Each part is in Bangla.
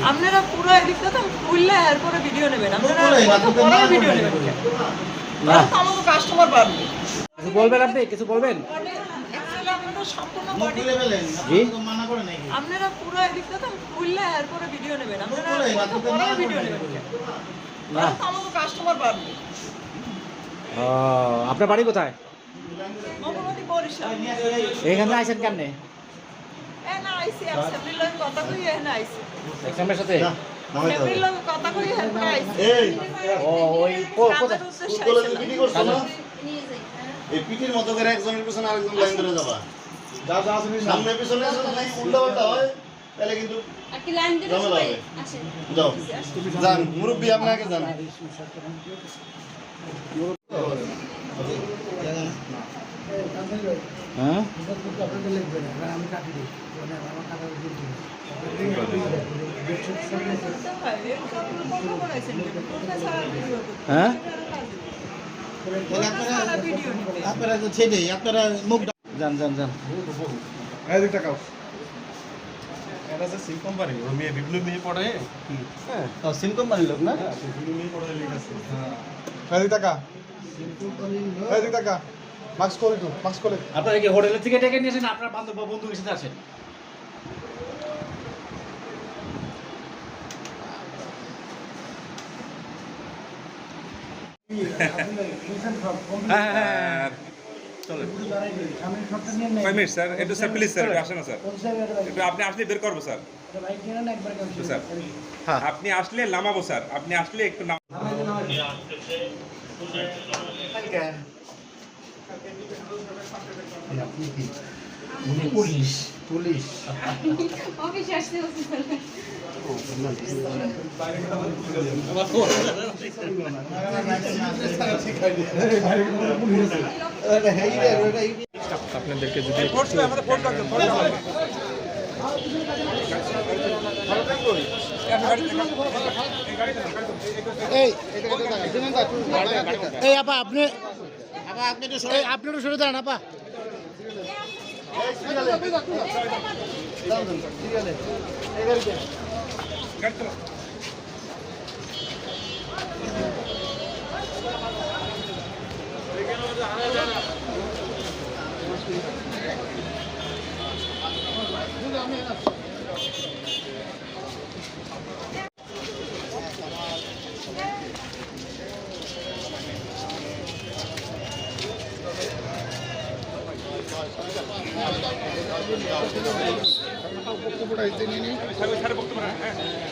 আপনারা পুরো এদিকটা তো খুললে এরপরে ভিডিও নেবেন, আপনারা পরে ভিডিও নেবেন না, আমাকে কাস্টমার বাড়বে। কিছু বলবেন আপনি, কিছু বলবেন? আপনারা পুরো এদিকটা তো খুললে এরপরে ভিডিও নেবেন, আপনারা পরে ভিডিও নেবেন না, আমাকে কাস্টমার বাড়বে। আপনার বাড়ি কোথায়? মোটামুটি বরিশাল। এখানে আইছেন কেমনে? না আইসি অ্যাসেম্বলির লগে কথা কই এখানে আইসি। এক্সামের সাথে অ্যাসেম্বলির লগে কথা কই এখানে আইসি। ওই কোথায় কলেজে পিটি করছ না? এই পিটির মতো করে একজনের পিছনে আরেকজন লাইন ধরে যাবা। সামনে পিছনে যদি উল্টাপাল্টা হয় তাহলে কিন্তু ঝামেলা হবে। যাও যান মুরব্বী, আপনি আগে যান। হ্যাঁ হ্যাঁ আপনারা তো ছেড়ে আপনারা মুখ যান যান যান। এটা যে সিম কোম্পানি, ও মেয়ে বিপ্লব মেয়ে পড়ে। হ্যাঁ, সিম কোম্পানির লোক না? বিপ্লব মেয়ে পড়ে লিখ আছে। আপনারা কি হোটেলের থেকে ডেকে নিয়েছেন? আপনার বান্ধব বা বন্ধুর সাথে আছেন? হ্যাঁ চলো 5 মিনিট স্যার, একটু স্যার প্লিজ স্যার আসেন না স্যার, একটু আপনি আসলে বের করবো স্যার। স্যার আপনি আসলে নামাবো স্যার, আপনি আসলে একটু পুলিশ পুলিশ অফিস আসতে হচ্ছে আপনাদেরকে যদি এই আপা আপনি একটু সরে দাঁড়ান আপা।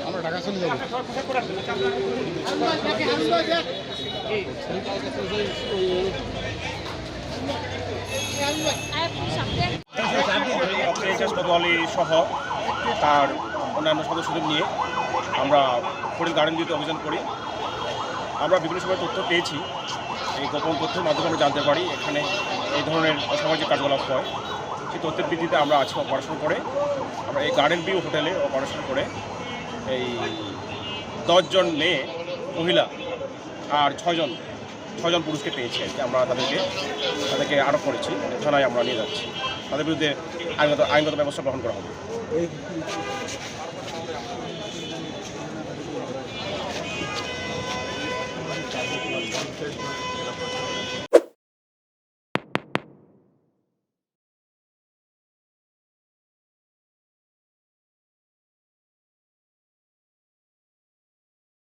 আমরা ঢাকা চলে যাবো। সহ তার অন্যান্য সদস্যদের নিয়ে আমরা ফরিদ গার্ডেন দিতে অভিযান করি। আমরা বিভিন্ন সময় তথ্য পেয়েছি, এই গোপন তথ্যের মাধ্যমে আমরা জানতে পারি এখানে এই ধরনের অসামাজিক কার্যকলাপ হয়। সেই তথ্যের ভিত্তিতে আমরা আজকে অপারেশন করে আমরা এই গার্ডেন ভিউ হোটেলে অপারেশন করে এই 10 জন মেয়ে মহিলা আর 6 জন পুরুষকে পেয়েছি আর কি। আমরা তাদেরকে আটক করেছি, থানায় আমরা নিয়ে যাচ্ছি, তাদের বিরুদ্ধে আইনগত ব্যবস্থা গ্রহণ করা হবে।